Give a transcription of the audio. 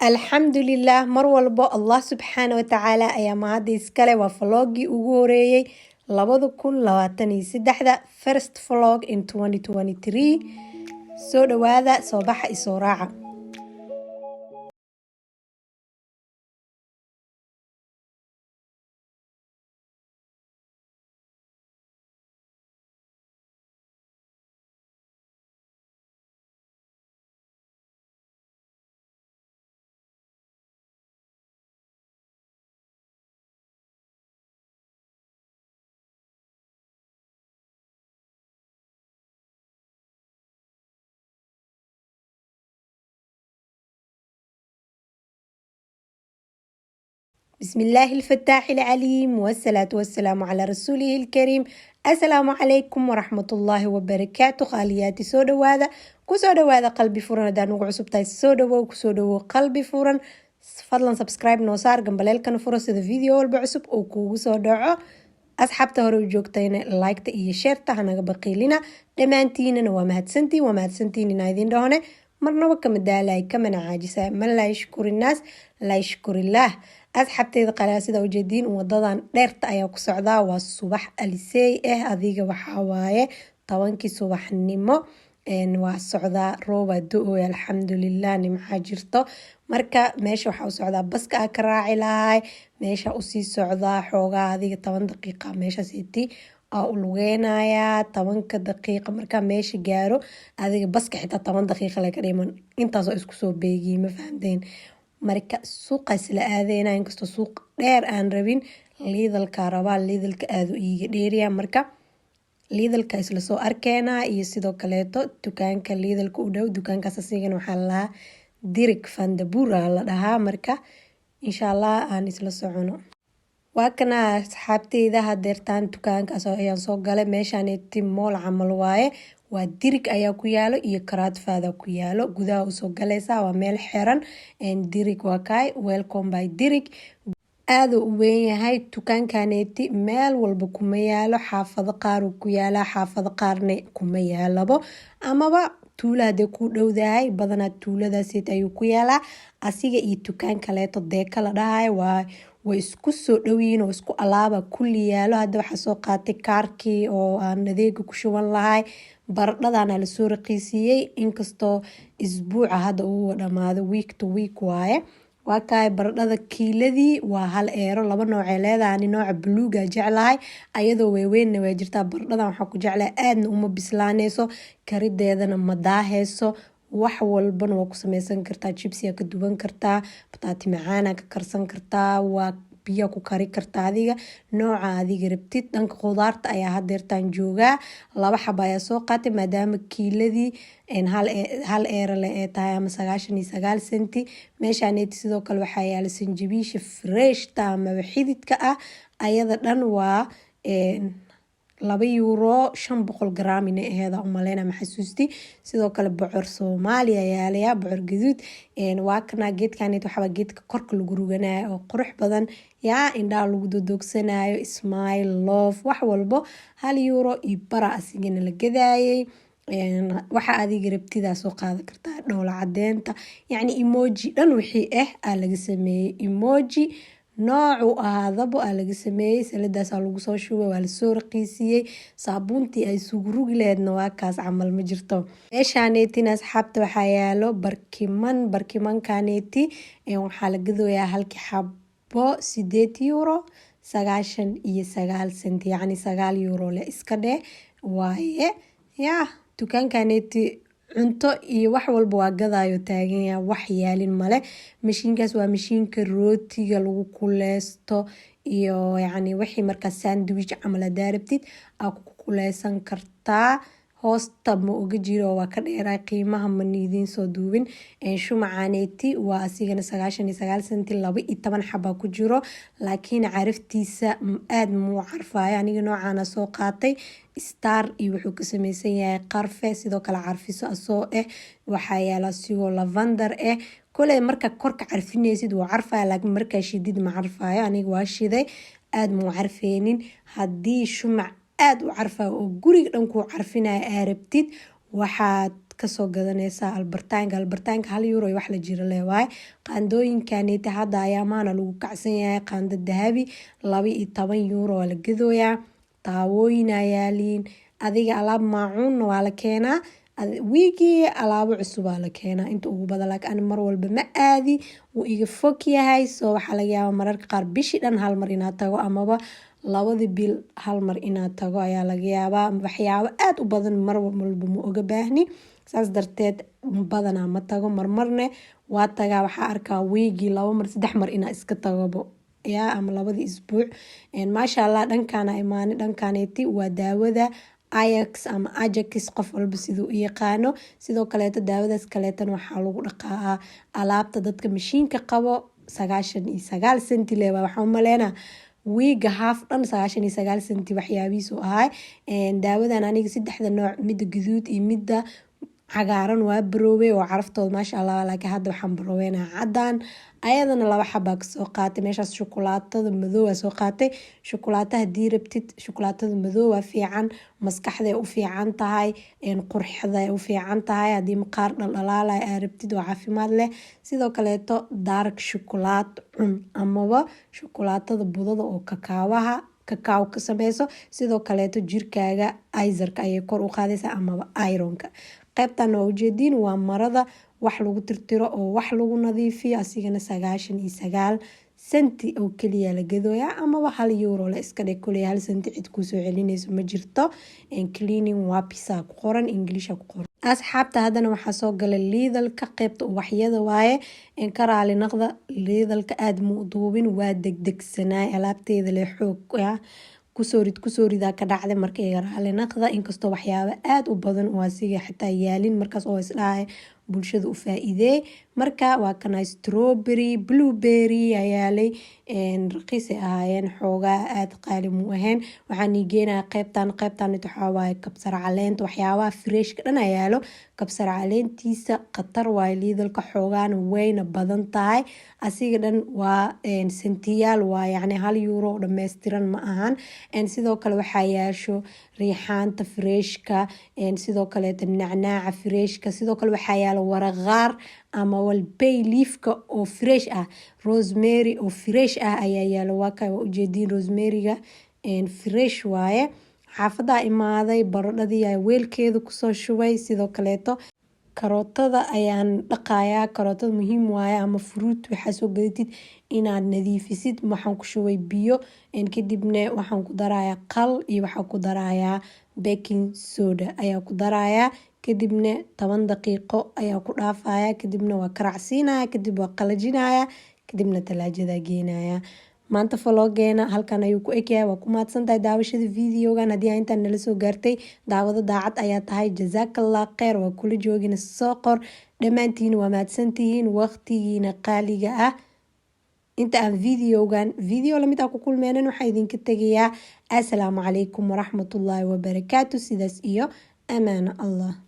الحمد لله مر walbo Allah subxaana watacaala ayaa mahad iskale waa vloggii ugu horeeyay 2023 first vlog in 2023 soo dhawaada soo baxa isoo raaca بسم الله الفتاح العليم والصلاة والسلام على رسوله الكريم السلام عليكم ورحمة الله وبركاته خالياتي سودواذا كسودواذا قلبي فرن دانو عصبتاي سودو كسودو قلبي فرن فضلا سبسكرايب نوصار جنباليل كان فرص هذا فيديو والبعصب او كوغو سودعو أصحابته هرو جوجتين لايكتا إيا شيرتا هناga baqiilina dhamaantiinana waa mahadsantiin inaydin dhahone marnaba kama daalay kamana caajisa man laa yashkuri naas laa yashkuri illaah asxaabteyda qalaa sida ujeediin wadadan dheerta ayaa ku socdaa waa subax alisey adiga waxaa waaye 10 subaxnimo waa socdaa rooba do-oy alxamdulilah nimca jirto marka meesha waxaa u socdaa baska ka raaci lahay meesha usii socdaa xoogaa adiga 10 daqiiqa meesha siiti u lugeynayaa 10 daqiiqa marka meesha gaaro adiga baska xitaa 10 daqiiqa laga dhiman intaasoo isku soo beegiyay ma fahamteen marka suuqa isla aadeyna inkastoo suuq dheer aan rabin liidalka rabaa liidalka aad u iiga dheeriya marka liidalka isla soo arkeena iyo sidoo kaleeto dukaanka liidalka u dhow dukaankaas asigana waxaa lahaa dirig fandabura la dhahaa marka insha Allah aan isla socono waa kana asxaabteyda hadeertaan dukaankaas ayaan soo galay meeshaaneti mool camal waaye waa dirig ayaa ku yaalo iyo karaadfaada ku yaalo gudaha usoo galaysaa waa meel xiran dirig waa kaay welcome by dirig aada u weyn yahay dukaankaneeti meel walba kuma yaalo xaafado qaar ku yaalaa xaafado qaarna kuma yaalabo amaba tuula hadee ku dhowdahay badanaa tuuladaasiit ayuu ku yaalaa asiga iyo dukaan kaleeto deeka la dhahay way isku soo dhowiin oo isku alaaba kulli yaalo hadda waxaa soo qaatay kaarkii oo aan adeega ku shuban lahay baradhadana lasoo raqiisiyey inkastoo isbuuca hadda uu dhamaado week to week waaye waa kaay baradhada kiiladii waa 1 euro 2 noocee leedahay nooca buluuga jeclahay ayadoo weeweynna way jirtaa baradhadan waxaa ku jeclahay aadna uma bislaaneyso karideedana ma daaheyso wax walbana waa ku sameysan kartaa jibsi ka duwan kartaa bataati macaan ka karsan kartaa waa biyo ku kari kartaa adiga nooca adiga rabtid dhanka qudaarta ayaa hadeertaan joogaa 2 xabo ayaa soo qaatay maadaama kiiladii 1 euro la tahay ama 99 senti meeshaaneti sidoo kale waxaa yaala sanjabiisha fresh ama xididka ah ayada dhan waa 2 euro 500 gram inay aheeda umaleyna maxasuusti sidoo kale bocor Soomaaliya yaalaya bocor gaduud waa kana geedkaneet waxa geedka korka lagu ruganayo oo qurux badan yaa indhaa lagu dodogsanayo smile love wax walbo 1 euro iyo bara asigana la gadaayay waxa adiga rabtida soo qaadan kartaa dhoola cadeenta yani emoji dhan wixii laga sameeyay emoji noocu ahaadaba laga sameeyay saladaas lagu soo shubay waa la soo raqiisiyay saabuuntii ay sugu rugi leedna waa kaas camal ma jirto meeshaaneytina asxaabta waxaa yaalo barkimankaneeti waxaa la gadooyaa halkii xabo 8 euro 99 senti yani 9 euro la iska dheh waaye yaa dukaankaneeti cunto iyo wax walba waa gadaayo taagan wax yaalin male mashiinkaas waa mashiinka rootiga lagu kuleysto iyo yani wixii marka sandwich camal daarabtid aad ku kuleysan kartaa hoosta ma uga jiro waa ka dheeray qiimaha ma niidin soo duubin shumacaneeti waa asigana 99 senti 12 xaba ku jiro laakiin caraftiisa aad muu carfaayo aniga noocaana soo qaatay star iyo wuxuu ka sameysan yahay qarfe sidoo kale carfiso asoo waxaa yaala sigoo lavender kole marka korka carfinaysid waa carfaya laakiin marka shidid ma carfaayo aniga waa shiday aad muu carfeenin haddii shumac aad u carfaa oo guriga dhan ku carfinaya arabtid waxaad kasoo gadanaysaa albartaanka 1 euro wax la jiro leewaay. qaandooyinkanita hadda ayaamaana lagu kacsan yahay. qaando dahabi 12 euro waa la gadooyaa. taawooyin ayaaliin adiga alaab maacuunna waa la keenaa. wiigii alaabo cusub aa la keenaa inta ugu badan. laakiin mar walba ma aadi wuu iga fog yahay. soo waxaa laga yaabaa mararka qaar bishii dhan hal mar inaad tago amaba 2 bil hal mar inaad tago ayaa laga yaabaa. waxyaabo aad u badan mar walba ma oga baahni. saas darteed badanaa ma tago. marmarne waa tagaa. waxaa arkaa wiigii 2 mar 3 mar inaa iska tagobo yaa ama 2 isbuuc. maasha allah dhankaana imaani. dhankaaneti waa daawada Ajax ama Ajax qof walba siduu u yaqaano. sidoo kaleeto daawadaas kaleetan waxaa lagu dhaqaa alaabta dadka mashiinka qabo 99 senti leewa. waxaan u maleynaa wiiga haaf dhan 99 senti waxyaabihiisu ahay. daawadan aniga 3 nooc midda guduud iyo midda cagaaran waa baroobay oo caraftooda maasha allah. laakiin hadda waxaan baroobeynaa cadaan. ayadana 2 xabaa kasoo qaatay. meeshaas shukulaatada madow waa soo qaatay. shukulaato haddii rabtid shukulaatada madow waa fiican. maskaxday u fiican tahay. qurxday u fiican tahay. haddii maqaar dhaldhalaalay aa rabtid oo caafimaad leh. sidoo kaleeto dark shukulaat cun amaba shukulaatada budada oo kakaaw ka sameyso. sidoo kaleeto jirkaaga aysarka ayay kor u qaadaysaa amaba ironka. qaybtan waa ujeediin waa marada wax lagu tirtiro oo wax lagu nadiifiyo. asigana 99 senti oo keliya la gadooyaa amaba 1 euro la iska dhig. kuley 1 senti cid kusoo celinayso ma jirto. cleaning wapisa ku qoran English ku qoran. asxaabta haddana waxaa soo galay liidalka qaybta ubaxyada waaye. ka raali naqda liidalka aad mu duubin waa degdegsanaay alaabteeda le xoog kusoo ridaa ka dhacday markay raali naqda. inkastoo waxyaabo aad u badan oo asiga xitaa yaalin markaas oo isdhahay bulshada u faa'iidee. marka waa kana strawberry blueberry ayaalay. raqiisay ahaayeen xoogaa aad qaali mu ahayn. waxaan igeenaa qaybtan waxaa waaye kabsar caleenta waxyaabaha freshka dhan ayaalo. kabsar caleentiisa khatar waaye liidalka xoogaana wayna badan tahay. asiga dhan waa sentiyaal waa yacni 1 euro dhammaystiran ma ahan. sidoo kale waxaa yaasho riixaanta freshka. sidoo kaleeto nacnaaca freshka. sidoo kale waxaa yaalo waraqaar ama walbay liifka oo fresh ah. rosemary oo fresh ah ayaa yaalo. waa kaa waa ujeediin rosemaryga fresh waaye. xaafadaa imaaday baradhadii ayaa weelkeeda kusoo shubay. sidoo kaleeto karootada ayaan dhaqayaa. karootada muhiim waaye ama fruit waxaa soo gadatid inaad nadiifisid. waxaan ku shubay biyo kadibna waxaan ku darayaa qal iyo waxaan ku darayaa baking soda ayaa ku darayaa. kadibna 10 daqiiqo ayaa ku dhaafaya. kadibna waa karacsiinaya. kadib waa qalajinaya. kadibna talaajada geenaya. maanta vloggeena halkan ayuu ku egyahay. waa ku mahadsantahay daawashada videogan. haddii aa intaan nala soo gaartay daawado daacad ayaa tahay jazaakallah kheyr. waa kula joogina soo qor. dhammaantiin waa mahadsantihiin waqtigiina qaaliga ah. inta aan video lamid ah ku kulmeenan waxaa idinka tegayaa assalaamu calaykum waraxmatullaahi wabarakaatu. sidaas iyo amaano allah.